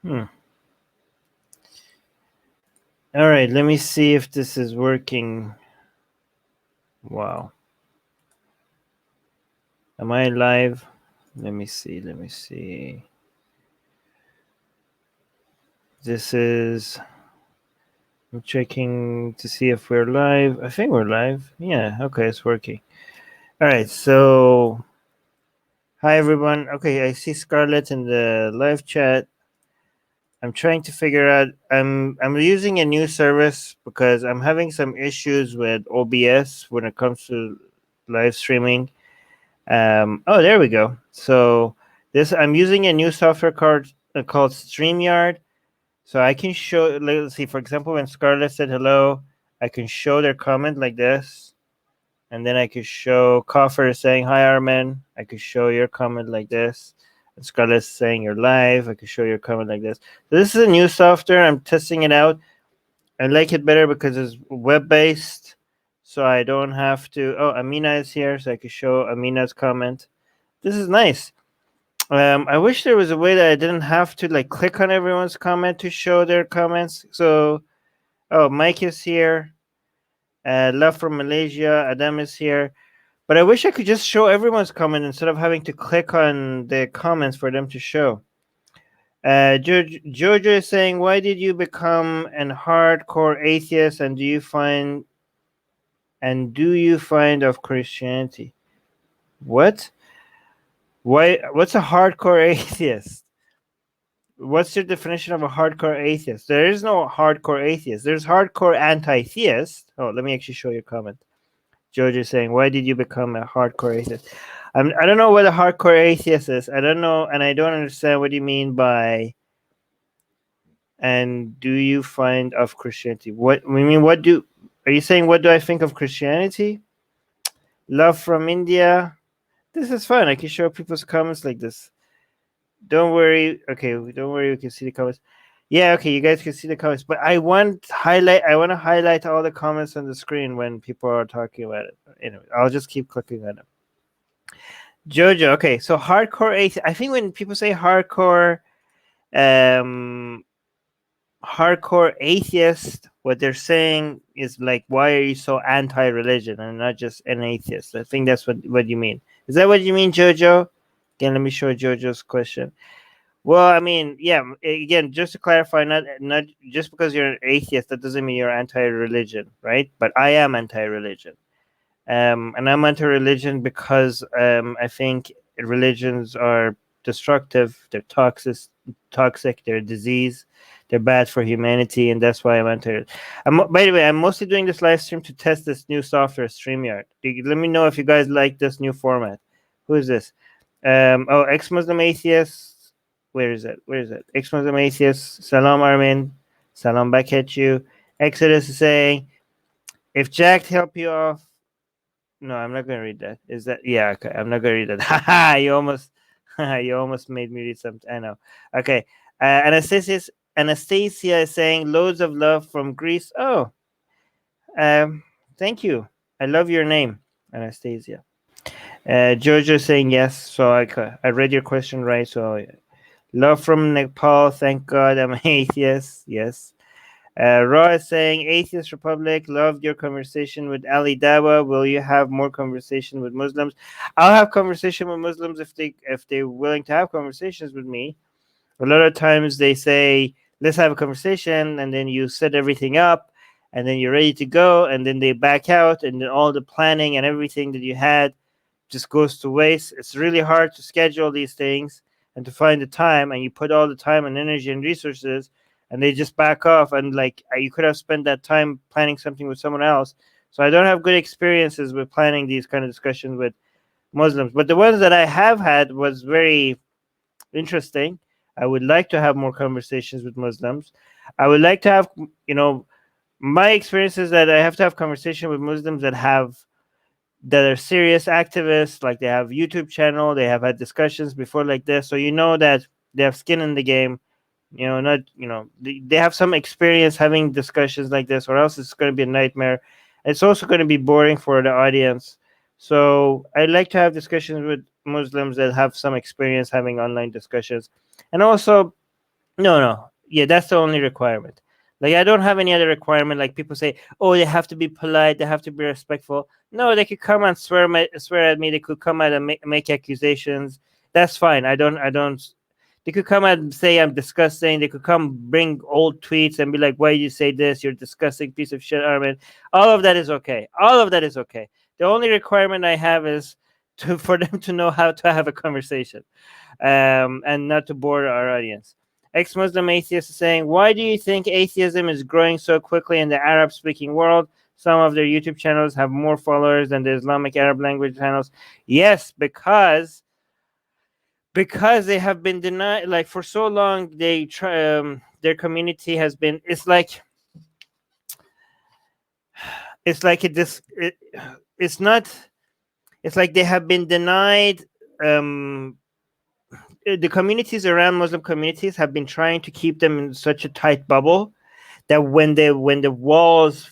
All right, let me see if this is working. Wow. Am I live? Let me see. This is. I'm checking to see if we're live. I think we're live. Yeah, okay, it's working. All right, so hi everyone. Okay, I see Scarlett in the live chat. I'm trying to figure out. I'm using a new service because I'm having some issues with OBS when it comes to live streaming. Oh, there we go. So this I'm using a new software called StreamYard. So I can show. Let's see. For example, when Scarlett said hello, I can show their comment like this, and then I could show Coffer saying hi, Armin. I could show your comment like this. And Scarlett's saying you're live. I could show your comment like this. So this is a new software. I'm testing it out. I like it better because it's web based, so I don't have to. Oh, Amina is here, so I could show Amina's comment. This is nice. I wish there was a way that I didn't have to like click on everyone's comment to show their comments. So, oh, Mike is here. Love from Malaysia. Adam is here. But I wish I could just show everyone's comment instead of having to click on the comments for them to show. Jojo is saying, "Why did you become an hardcore atheist, and do you find of Christianity? What? Why? What's a hardcore atheist? What's your definition of a hardcore atheist? There is no hardcore atheist. There's hardcore anti-theist. Oh, let me actually show you a comment. George is saying, "Why did you become a hardcore atheist?" I don't know what a hardcore atheist is. I don't know, and I don't understand what you mean by. And do you find of Christianity? What we mean? What do are you saying? What do I think of Christianity? Love from India. This is fun. I can show people's comments like this. Don't worry. Okay, don't worry. We can see the comments. Yeah, okay, you guys can see the comments. But I want to highlight all the comments on the screen when people are talking about it. Anyway, I'll just keep clicking on them. Jojo, okay, so hardcore atheist. I think when people say hardcore atheist, what they're saying is like, why are you so anti-religion and not just an atheist? I think that's what you mean. Is that what you mean, Jojo? Again, let me show Jojo's question. Well, I mean, yeah. Again, just to clarify, not just because you're an atheist, that doesn't mean you're anti-religion, right? But I am anti-religion, and I'm anti-religion because I think religions are destructive. They're toxic. They're a disease. They're bad for humanity, and that's why I'm anti. By the way, I'm mostly doing this live stream to test this new software, StreamYard. Let me know if you guys like this new format. Who is this? Oh, ex-Muslim atheist. Where is it? Ex-Muslim atheist. Salam Armin. Salam back at you. Exodus is saying, if Jack help you off. No, I'm not gonna read that. Is that yeah? Okay, I'm not gonna read that. Haha, you almost made me read something. I know. Okay, Anastasia is saying loads of love from Greece. Oh, thank you. I love your name, Anastasia. Jojo saying yes. So I read your question right. So love from Nepal. Thank God I'm atheist. Yes. Raw is saying Atheist Republic, loved your conversation with Ali Dawa. Will you have more conversation with Muslims? I'll have conversation with Muslims if they're willing to have conversations with me. A lot of times they say, let's have a conversation, and then you set everything up, and then you're ready to go, and then they back out, and then all the planning and everything that you had just goes to waste. It's really hard to schedule these things and to find the time, and you put all the time and energy and resources, and they just back off, and like you could have spent that time planning something with someone else. So I don't have good experiences with planning these kind of discussions with Muslims, but the ones that I have had was very interesting. I would like to have more conversations with Muslims. I would like to have, my experience is that I have to have conversation with Muslims that are serious activists, like they have YouTube channel, they have had discussions before like this, so that they have skin in the game. Not they have some experience having discussions like this, or else it's going to be a nightmare. It's also going to be boring for the audience. So I like to have discussions with Muslims that have some experience having online discussions, and also No. Yeah, that's the only requirement. Like, I don't have any other requirement. Like, people say, oh, they have to be polite, they have to be respectful. No, they could come and swear at me. They could come out and make accusations. That's fine. I don't. They could come out and say I'm disgusting. They could come bring old tweets and be like, why you say this? You're a disgusting piece of shit, Armin. All of that is okay. All of that is okay. The only requirement I have is for them to know how to have a conversation, and not to bore our audience. Ex-Muslim atheist is saying, why do you think atheism is growing so quickly in the Arab-speaking world? Some of their YouTube channels have more followers than the Islamic Arab language channels. Yes, because they have been denied. Like, for so long, they try. Their community has been. It's like it's not. It's like they have been denied. The communities around Muslim communities have been trying to keep them in such a tight bubble that when the walls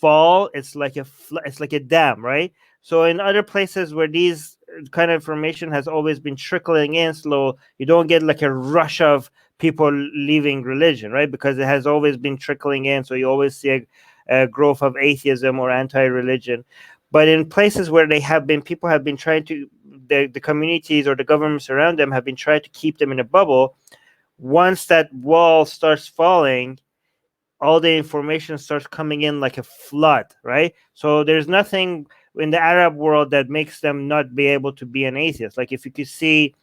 fall, it's like a dam, right? So in other places where these kind of information has always been trickling in slow, you don't get like a rush of people leaving religion, right? Because it has always been trickling in, so you always see a growth of atheism or anti-religion. But in places where people have been trying to, the communities or the governments around them have been trying to keep them in a bubble. Once that wall starts falling, all the information starts coming in like a flood, right? So there's nothing in the Arab world that makes them not be able to be an atheist. Like, if you could see,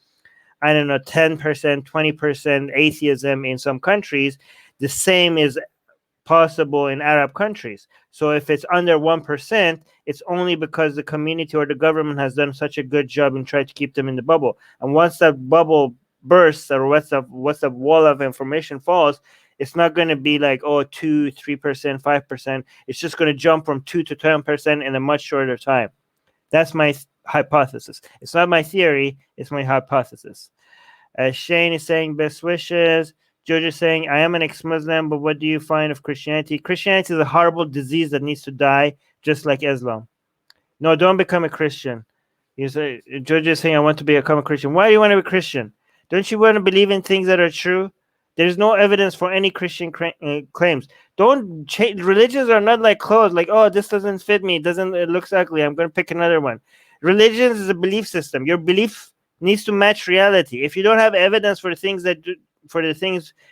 I don't know, 10%, 20% atheism in some countries, the same is possible in Arab countries. So if it's under 1%, it's only because the community or the government has done such a good job in trying to keep them in the bubble. And once that bubble bursts, or once the wall of information falls, it's not going to be like, oh, 2, 3%, 5%. It's just going to jump from 2 to 10% in a much shorter time. That's my hypothesis. It's not my theory, it's my hypothesis. Shane is saying best wishes. George is saying, I am an ex-Muslim, but what do you find of Christianity? Christianity is a horrible disease that needs to die, just like Islam. No, don't become a Christian. You say, George is saying, I want to become a Christian. Why do you want to be a Christian? Don't you want to believe in things that are true? There's no evidence for any Christian claims. Don't change. Religions are not like clothes. Like, oh, this doesn't fit me. It looks ugly. I'm going to pick another one. Religion is a belief system. Your belief needs to match reality. If you don't have evidence for the things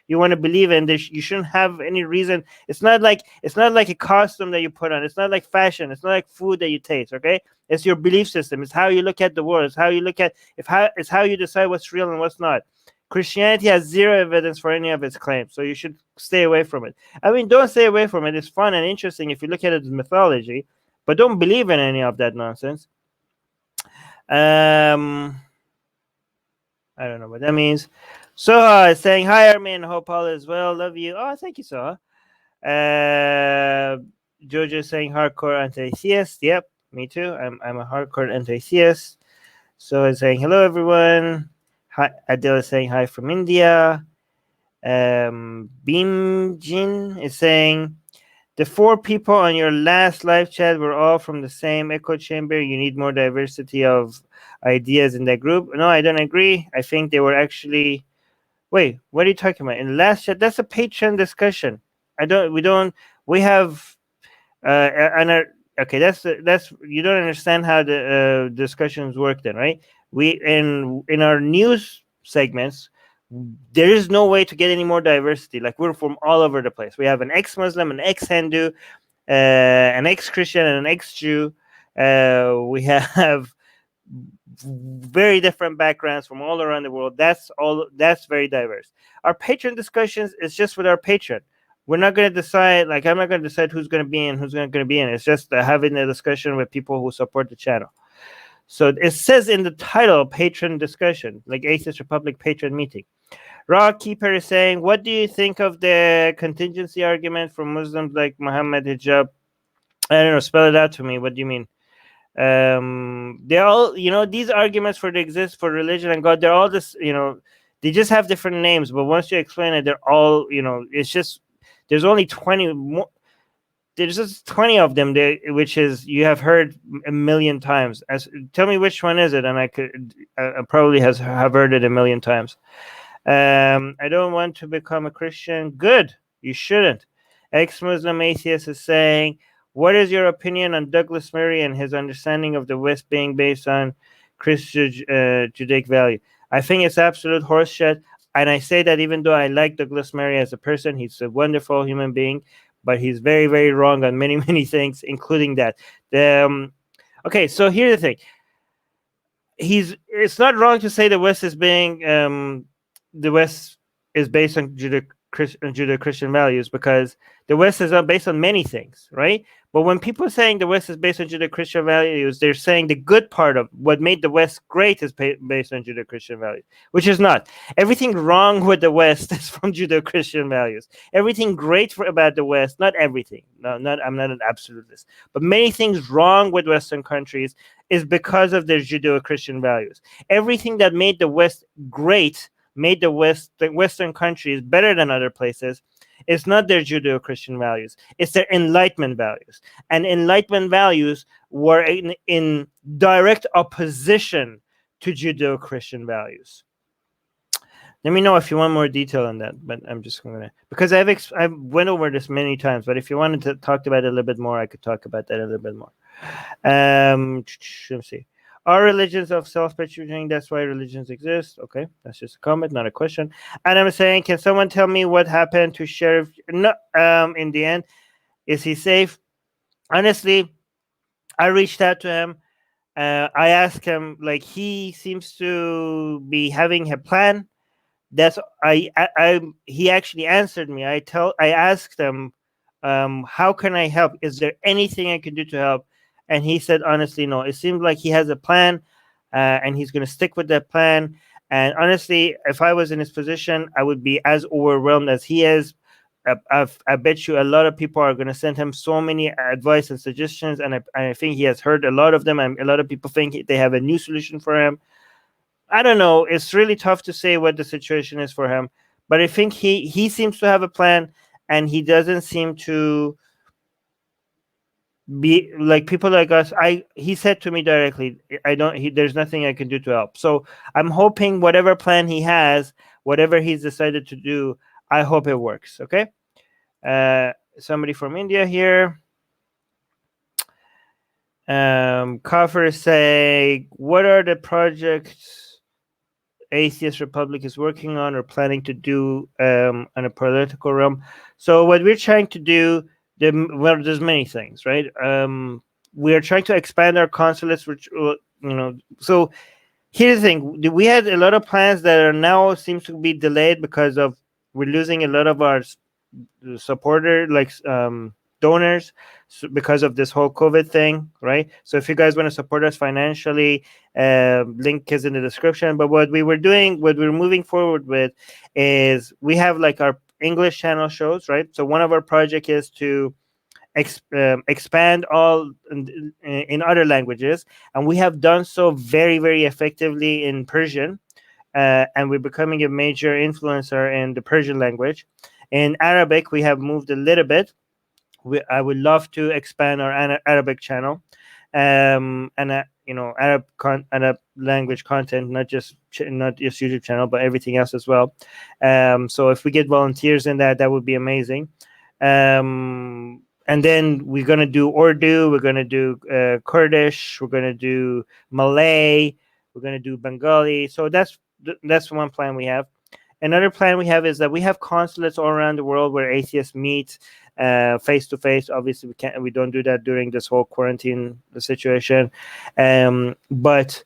you want to believe in, you shouldn't have any reason. It's not like a costume that you put on. It's not like fashion. It's not like food that you taste. Okay, it's your belief system. It's how you look at the world. It's how you look at it's how you decide what's real and what's not. Christianity has zero evidence for any of its claims, so you should stay away from it. I mean, don't stay away from it. It's fun and interesting if you look at it as mythology, but don't believe in any of that nonsense. I don't know what that means. Soha is saying, hi, Armin. Hope all is well. Love you. Oh, thank you, Soha. Jojo is saying, hardcore anti-theist. Yep, me too. I'm a hardcore anti-theist. So is saying, hello, everyone. Hi, Adele is saying, hi from India. Beamjin is saying, the 4 people on your last live chat were all from the same echo chamber. You need more diversity of ideas in that group. No, I don't agree. I think they were actually... Wait, what are you talking about? In the last chat, that's a Patreon discussion. We have... okay, that's you don't understand how the discussions work then, right? In our news segments, there is no way to get any more diversity. Like, we're from all over the place. We have an ex-Muslim, an ex-Hindu, an ex-Christian, and an ex-Jew. We have very different backgrounds from all around the world. That's very diverse. Our Patreon discussions is just with our patron. We're not going to decide, like, I'm not going to decide who's going to be in, who's not going to be in. It's just having a discussion with people who support the channel. So it says in the title, patron discussion, like Atheist Republic patron meeting. Raw Keeper is saying, what do you think of the contingency argument for Muslims like Muhammad Hijab? I don't know, spell it out to me. What do you mean? They're all, these arguments for religion and God, they're all this, they just have different names, but once you explain it, they're all, it's just, there's only 20 more. There's just 20 of them there, which is you have heard a million times. Tell me which one is it, and I probably have heard it a million times. I don't want to become a Christian. Good. You shouldn't. Ex-Muslim atheist is saying, what is your opinion on Douglas Murray and his understanding of the West being based on Christian Judaic value? I think it's absolute horseshit. And I say that even though I like Douglas Murray as a person, he's a wonderful human being, but he's very, very wrong on many, many things, including that. Okay, so here's the thing. It's not wrong to say the West is being the West is based on Judeo-Christian values, because the West is based on many things, right? But when people are saying the West is based on Judeo-Christian values, they're saying the good part of what made the West great is based on Judeo-Christian values, which is not. Everything wrong with the West is from Judeo-Christian values. Everything great about the West, not everything. No, I'm not an absolutist, but many things wrong with Western countries is because of their Judeo-Christian values. Everything that made the West great, made the Western countries better than other places, it's not their Judeo-Christian values. It's their Enlightenment values. And Enlightenment values were in direct opposition to Judeo-Christian values. Let me know if you want more detail on that, but I'm just going to, because I've went over this many times, but if you wanted to talk about it a little bit more, I could talk about that a little bit more. Let's see. Are religions of self-perpetuating? That's why religions exist. Okay, that's just a comment, not a question. And I'm saying, can someone tell me what happened to Sheriff? No, in the end, is he safe? Honestly, I reached out to him. I asked him, like, he seems to be having a plan. That's he actually answered me. I asked him, how can I help? Is there anything I can do to help? And he said, honestly, no. It seems like he has a plan, and he's going to stick with that plan. And honestly, if I was in his position, I would be as overwhelmed as he is. I bet you a lot of people are going to send him so many advice and suggestions, and I think he has heard a lot of them, and a lot of people think they have a new solution for him. I don't know. It's really tough to say what the situation is for him, but I think he seems to have a plan, and he doesn't seem to be like people like us. He said to me directly, there's nothing I can do to help. So I'm hoping whatever plan he has, whatever he's decided to do, I hope it works. Okay. Somebody from India here. Kafir say, what are the projects Atheist Republic is working on or planning to do on a political realm? So what we're trying to do, there's many things, right? We are trying to expand our consulates, which so here's the thing: we had a lot of plans that are now seems to be delayed because of we're losing a lot of our supporter, like donors, because of this whole COVID thing, right? So if you guys want to support us financially, link is in the description. But what we were moving forward with is we have like our English channel shows, right? So one of our project is to expand all in other languages, and we have done so very, very effectively in Persian, and we're becoming a major influencer in the Persian language. In Arabic, we have moved a little bit. I would love to expand our Arabic channel, and Arab language content, not just YouTube channel, but everything else as well. So if we get volunteers in that would be amazing. And then we're gonna do Urdu, we're gonna do Kurdish, we're gonna do Malay, we're gonna do Bengali. So that's one plan we have. Another plan we have is that we have consulates all around the world where atheists meet face to face. Obviously, we don't do that during this whole quarantine situation. But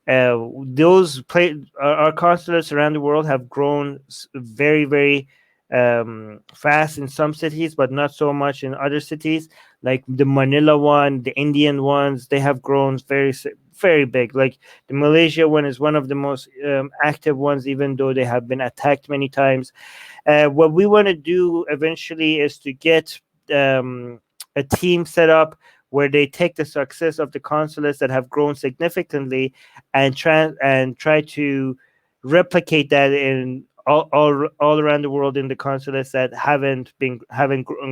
our consulates around the world have grown very, very fast in some cities, but not so much in other cities. Like the Manila one, the Indian ones, they have grown very, very big. Like the Malaysia one is one of the most active ones, even though they have been attacked many times. What we want to do eventually is to get a team set up where they take the success of the consulates that have grown significantly and try to replicate that in all around the world in the consulates that haven't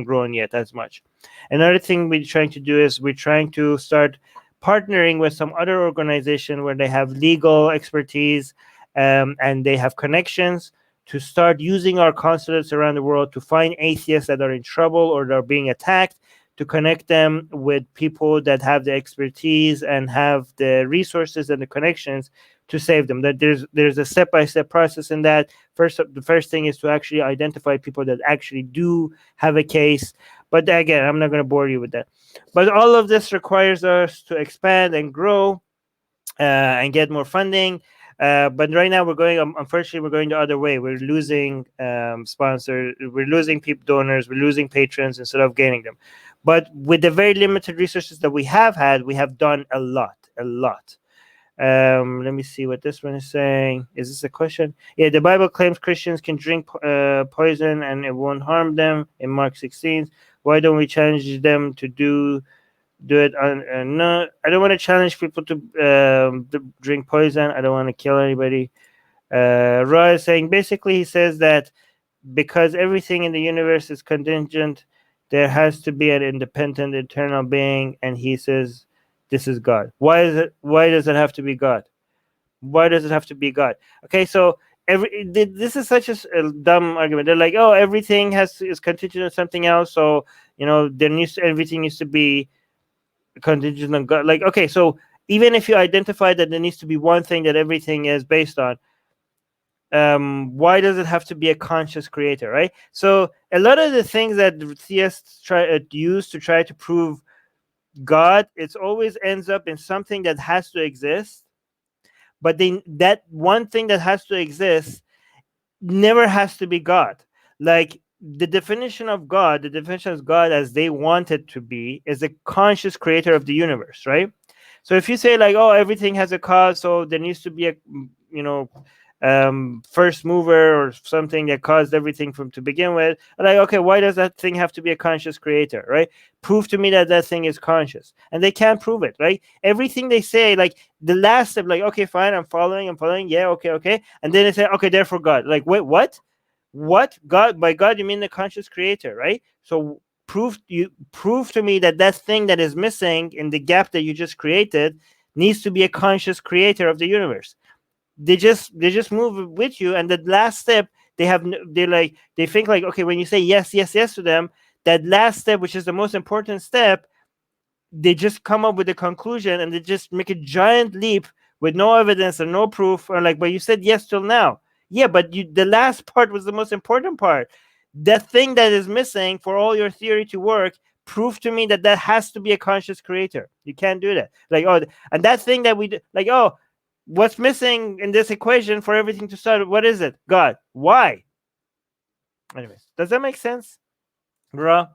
grown yet as much. Another thing we're trying to do is we're trying to start partnering with some other organization where they have legal expertise and they have connections, to start using our consulates around the world to find atheists that are in trouble or that are being attacked, to connect them with people that have the expertise and have the resources and the connections to save them. That there's a step-by-step process in that. The first thing is to actually identify people that actually do have a case. But again, I'm not going to bore you with that. But all of this requires us to expand and grow and get more funding. But right now unfortunately, we're going the other way. We're losing sponsors, we're losing donors, we're losing patrons instead of gaining them. But with the very limited resources that we have had, we have done a lot. Let me see what this one is saying. Is this a question? Yeah, the Bible claims Christians can drink poison and it won't harm them in Mark 16. Why don't we challenge them to do it on? No, I don't want to challenge people to drink poison. I don't want to kill anybody. Ra is saying, basically, he says that because everything in the universe is contingent, there has to be an independent, eternal being, and he says this is God. Why does it have to be God? Why does it have to be God? Okay, so this is such a dumb argument. They're like, oh, everything is contingent on something else, so everything needs to be contingent on God. Like, okay, so even if you identify that there needs to be one thing that everything is based on, why does it have to be a conscious creator, right? So a lot of the things that theists use to try to prove God, it always ends up in something that has to exist, but that one thing that has to exist never has to be God. Like the definition of God as they want it to be is a conscious creator of the universe, right? So if you say like, oh, everything has a cause, so there needs to be a first mover or something that caused everything to begin with. Like, okay, why does that thing have to be a conscious creator, right? Prove to me that thing is conscious, and they can't prove it, right? Everything they say, like the last step, like, okay, fine, I'm following, yeah, okay, and then they say, okay, therefore God. Like, wait, what? God? By God you mean the conscious creator, right? So prove to me that thing that is missing in the gap that you just created needs to be a conscious creator of the universe. They just move with you, and the last step they think like, okay, when you say yes to them, that last step, which is the most important step, they just come up with a conclusion and they just make a giant leap with no evidence and no proof, or like, but you said yes till now. Yeah, but the last part was the most important part. The thing that is missing for all your theory to work, prove to me that has to be a conscious creator. You can't do that. Like, oh, and that thing that what's missing in this equation for everything to start? What is it? God. Why? Anyways, does that make sense? Keeper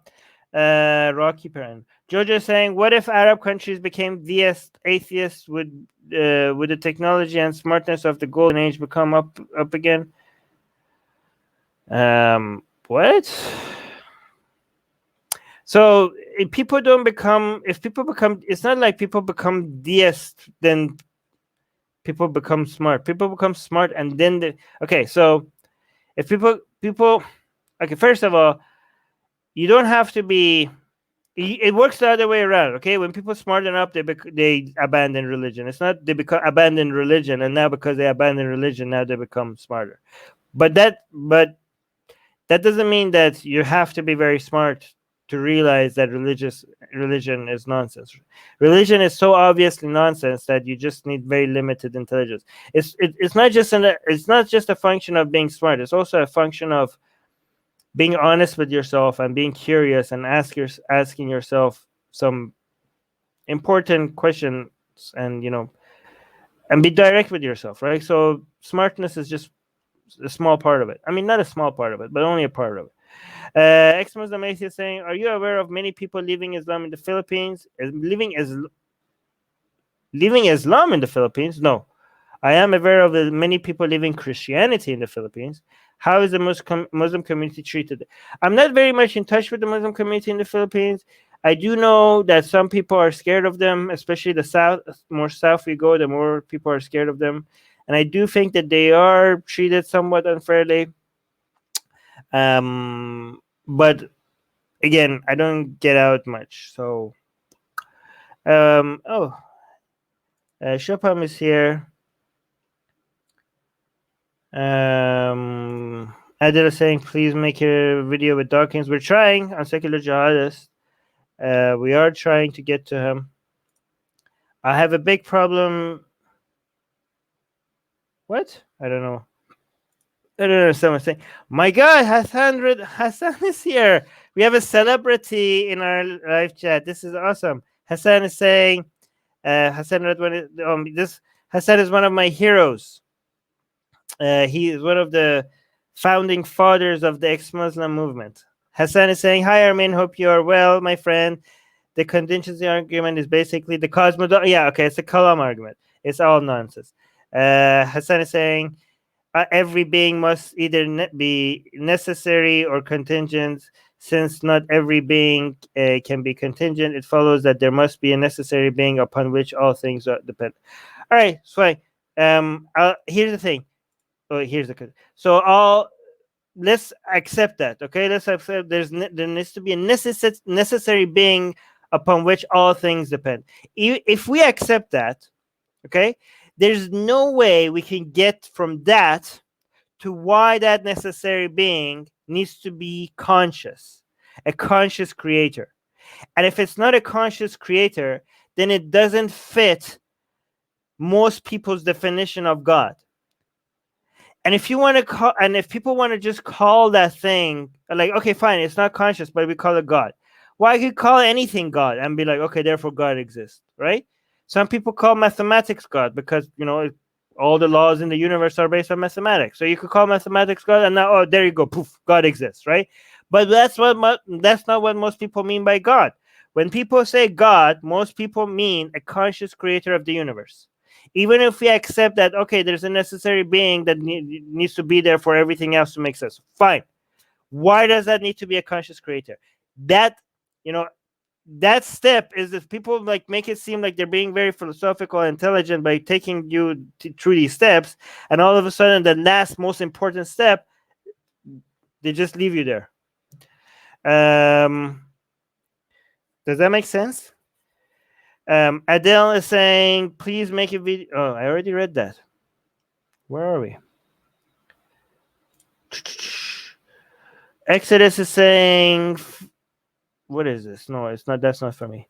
and Georgia is saying, what if Arab countries became atheists? Would the technology and smartness of the golden age become up again? What? So if people become, it's not like people become deists, then people become smart. People become smart, and then okay. So if people, okay, first of all, you don't have to be. It works the other way around. Okay, when people smarten up, they abandon religion. It's not they abandon religion, and now because they abandon religion, now they become smarter. But that doesn't mean that you have to be very smart to realize that religion is nonsense. Religion is so obviously nonsense that you just need very limited intelligence. It's not just a function of being smart. It's also a function of being honest with yourself and being curious and asking yourself some important questions, and and be direct with yourself, right? So smartness is just a small part of it. I mean, not a small part of it, but only a part of it. Ex-Muslim Atheist saying, are you aware of many people leaving Islam in the Philippines? Leaving Islam in the Philippines? No. I am aware of the many people leaving Christianity in the Philippines. How is the Muslim community treated? I'm not very much in touch with the Muslim community in the Philippines. I do know that some people are scared of them, especially the south. More south we go, the more people are scared of them. And I do think that they are treated somewhat unfairly. But again, I don't get out much. So, Shopam is here. Adil is saying, please make a video with Dawkins. We're trying on Secular Jihadist. We are trying to get to him. I have a big problem. What? I don't know. I don't know. Someone saying, my God, Hassan is here. We have a celebrity in our live chat. This is awesome. Hassan is saying, Hassan Radwan, this Hassan is one of my heroes. He is one of the founding fathers of the ex-Muslim movement. Hassan is saying, hi, Armin. Hope you are well, my friend. The contingency argument is basically the cosmos. Yeah, okay, it's a Kalam argument. It's all nonsense. Hassan is saying, every being must either be necessary or contingent. Since not every being can be contingent, it follows that there must be a necessary being upon which all things are depend. All right, so here's the thing. Oh, here's the so all. Let's accept that. Okay, let's accept there needs to be a necessary being upon which all things depend. If we accept that, okay, there's no way we can get from that to why that necessary being needs to be conscious, a conscious creator. And if it's not a conscious creator, then it doesn't fit most people's definition of God. And if you want to call, and if people want to just call that thing like, okay, fine, it's not conscious, but we call it God. Well, I could call anything God and be like, okay, therefore God exists, right? Some people call mathematics God because all the laws in the universe are based on mathematics. So you could call mathematics God, and now, oh, there you go, poof, God exists, right? But that's not what most people mean by God. When people say God, most people mean a conscious creator of the universe. Even if we accept that, okay, there's a necessary being that needs to be there for everything else to make sense, fine. Why does that need to be a conscious creator? That that step is, if people make it seem like they're being very philosophical and intelligent by taking you through these steps, and all of a sudden the last most important step, they just leave you there. Does that make sense? Adele is saying, please make a video. Oh, I already read that. Where are we? Exodus is saying, what is this? No, it's not. That's not for me.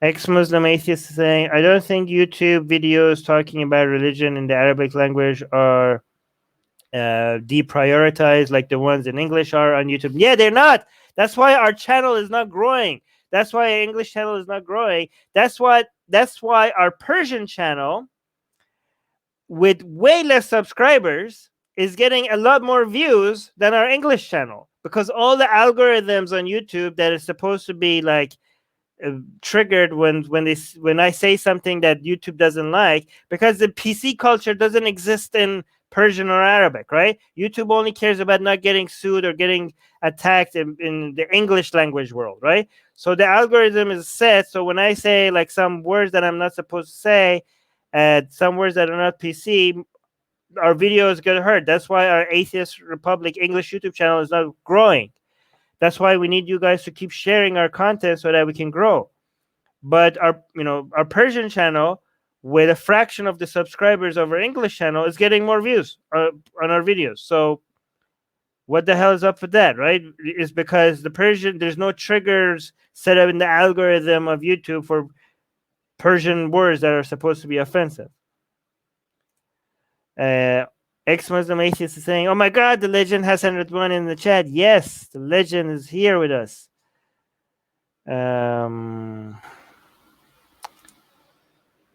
Ex-Muslim atheist is saying, I don't think YouTube videos talking about religion in the Arabic language are deprioritized like the ones in English are on YouTube. Yeah, they're not. That's why our channel is not growing. That's why our English channel is not growing. That's why our Persian channel, with way less subscribers, is getting a lot more views than our English channel, because all the algorithms on YouTube that is supposed to be triggered when I say something that YouTube doesn't like, because the PC culture doesn't exist in Persian or Arabic, right? YouTube only cares about not getting sued or getting attacked in the English language world, right? So the algorithm is set. So when I say some words that I'm not supposed to say, some words that are not PC, our videos get hurt. That's why our Atheist Republic English YouTube channel is not growing. That's why we need you guys to keep sharing our content so that we can grow. But our Persian channel, with a fraction of the subscribers of our English channel, is getting more views on our videos. So what the hell is up with that, right? It's because the Persian, there's no triggers set up in the algorithm of YouTube for Persian words that are supposed to be offensive. Ex-Muslim atheist is saying, oh my God, the legend has 101 in the chat. Yes, the legend is here with us. Let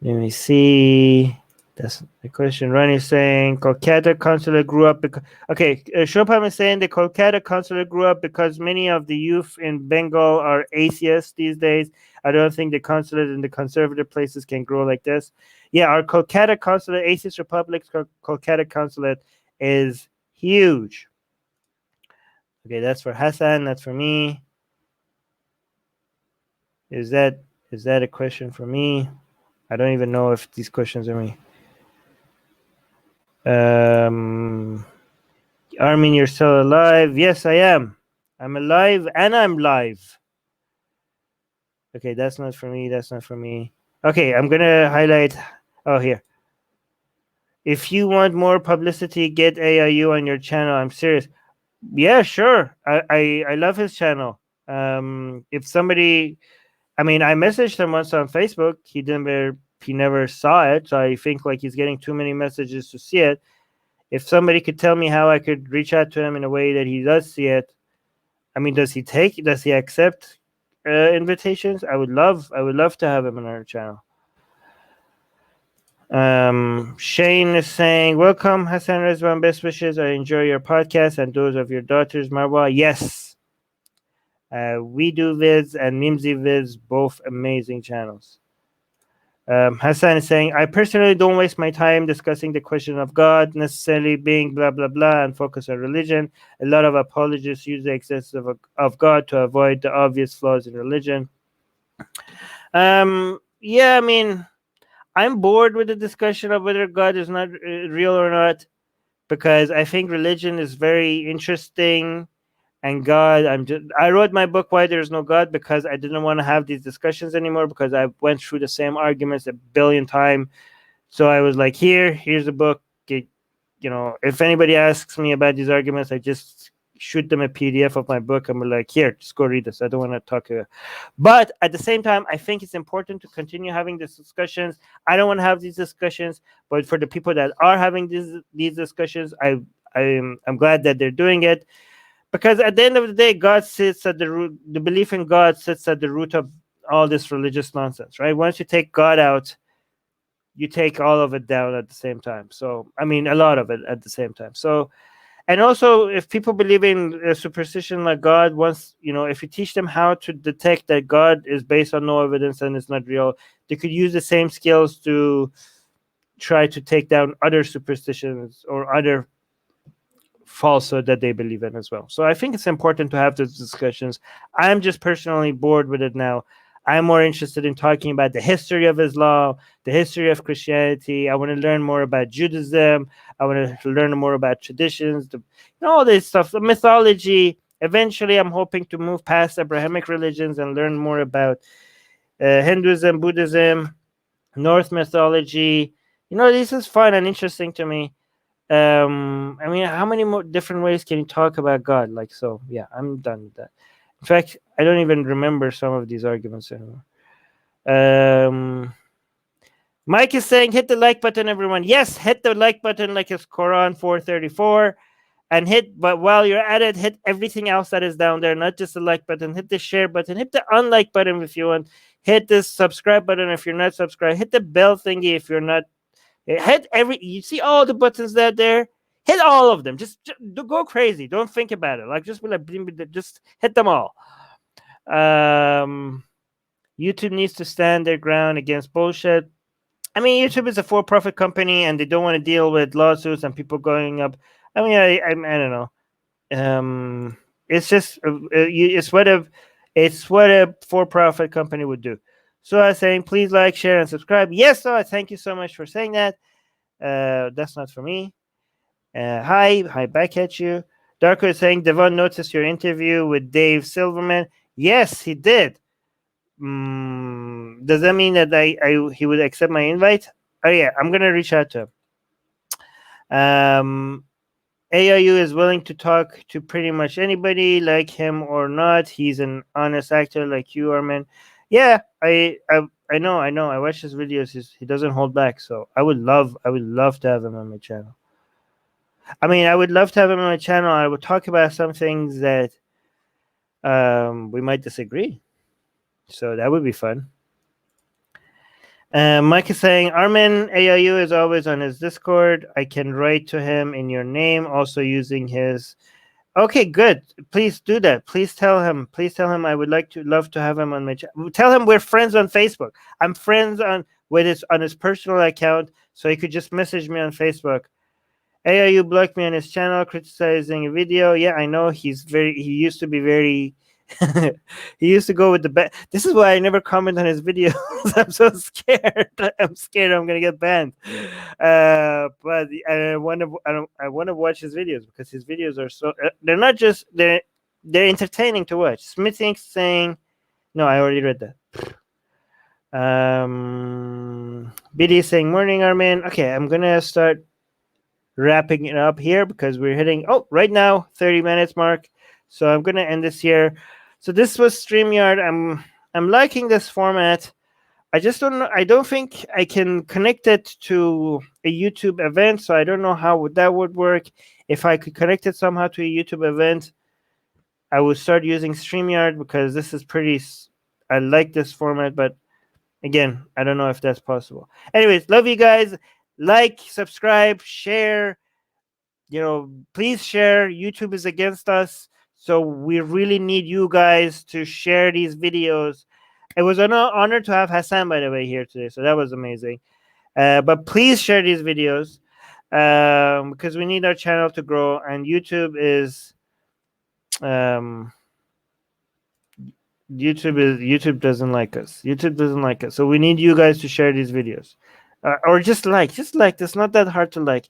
me see. That's the question. Ronnie is saying Kolkata consulate grew up because... Okay, Chopin is saying the Kolkata consulate grew up because many of the youth in Bengal are atheists these days. I don't think the consulate in the conservative places can grow like this. Yeah, our Kolkata consulate, Atheist Republic's Kolkata consulate, is huge. Okay, that's for Hassan. That's for me. Is that a question for me? I don't even know if these questions are me. Armin, you're still alive? Yes, I am. I'm alive and I'm live. Okay, that's not for me. That's not for me. Okay, I'm gonna highlight. Oh, here. If you want more publicity, get AIU on your channel. I'm serious. Yeah, sure. I love his channel. If somebody, I mean, I messaged him once on Facebook. He never saw it. So I think like he's getting too many messages to see it. If somebody could tell me how I could reach out to him in a way that he does see it, I mean, does he accept invitations? I would love to have him on our channel. Shane is saying, "Welcome, Hassan Rezwan. Best wishes. I enjoy your podcast and those of your daughters, Marwa." Yes, we do vids and Mimsy vids, both amazing channels. Hassan is saying, "I personally don't waste my time discussing the question of God necessarily being blah blah blah and focus on religion. A lot of apologists use the existence of God to avoid the obvious flaws in religion." Yeah, I mean, I'm bored with the discussion of whether God is not real or not, because I think religion is very interesting. And God, I wrote my book Why There Is No God because I didn't want to have these discussions anymore, because I went through the same arguments a billion times. So I was like, here's a book. If anybody asks me about these arguments, I just shoot them a PDF of my book and we're like, here, just go read this. I don't want to talk. But at the same time, I think it's important to continue having these discussions. I don't want to have these discussions, but for the people that are having these discussions, I'm glad that they're doing it, because at the end of the day, God sits at the root. The belief in God sits at the root of all this religious nonsense, right? Once you take God out, you take all of it down at the same time. So, I mean, a lot of it at the same time. So, and also, if people believe in a superstition like God, if you teach them how to detect that God is based on no evidence and it's not real, they could use the same skills to try to take down other superstitions or other falsehood that they believe in as well. So I think it's important to have those discussions. I'm just personally bored with it now. I'm more interested in talking about the history of Islam, the history of Christianity. I want to learn more about Judaism. I want to learn more about traditions, all this stuff, the mythology. Eventually, I'm hoping to move past Abrahamic religions and learn more about Hinduism, Buddhism, Norse mythology. This is fun and interesting to me. I mean, how many more different ways can you talk about God? So yeah, I'm done with that. In fact, I don't even remember some of these arguments anymore. Mike is saying, hit the like button, everyone. Yes, hit the like button like it's Quran 434. And but while you're at it, hit everything else that is down there, not just the like button. Hit the share button, hit the unlike button if you want. Hit the subscribe button if you're not subscribed. Hit the bell thingy if you're not. Hit you see all the buttons that there. Hit all of them. Just go crazy. Don't think about it. Just be like, just hit them all. YouTube needs to stand their ground against bullshit. I mean, YouTube is a for-profit company, and they don't want to deal with lawsuits and people going up. I mean, I don't know. It's just it's what a for-profit company would do. So I was saying, please like, share, and subscribe. Yes, so thank you so much for saying that. That's not for me. Hi, back at you. Darko is saying, Devon noticed your interview with Dave Silverman. Yes, he did. Does that mean that he would accept my invite? Oh yeah, I'm gonna reach out to him. AIU is willing to talk to pretty much anybody, like him or not. He's an honest actor like you, Armin. Yeah, I know. I watch his videos. He doesn't hold back. So I would love to have him on my channel. I mean, I would love to have him on my channel. I would talk about some things that we might disagree. So that would be fun. Mike is saying, Armin, AIU is always on his Discord. I can write to him in your name, also using his. Okay, good. Please do that. Please tell him. I would love to have him on my channel. Tell him we're friends on Facebook. I'm friends on his personal account, so he could just message me on Facebook. AIU blocked me on his channel criticizing a video. Yeah, I know. He used to be very. He used to go with the bad. This is why I never comment on his videos. I'm so scared. I'm scared I'm gonna get banned. But I want to watch his videos, because his videos are so. They're not just they're entertaining to watch. Smithing saying, no, I already read that. BD saying, morning, Armin. Okay, I'm gonna start wrapping it up here because we're hitting right now 30 minutes mark. So I'm gonna end this here. So this was StreamYard. I'm liking this format. I just don't know. I don't think I can connect it to a YouTube event, so I don't know how that would work. If I could connect it somehow to a YouTube event, I would start using StreamYard because this is pretty. I like this format, but again, I don't know if that's possible. Anyways, love you guys. Like, subscribe, share. Please share. YouTube is against us, so we really need you guys to share these videos. It was an honor to have Hassan, by the way, here today, so that was amazing. But please share these videos because we need our channel to grow, and YouTube doesn't like us. YouTube doesn't like us, so we need you guys to share these videos, or just like. It's not that hard to like.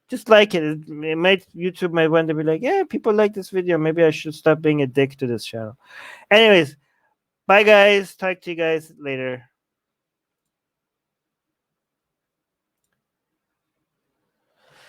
Just like it. YouTube might want to be like, yeah, people like this video. Maybe I should stop being a dick to this channel. Anyways, bye guys. Talk to you guys later.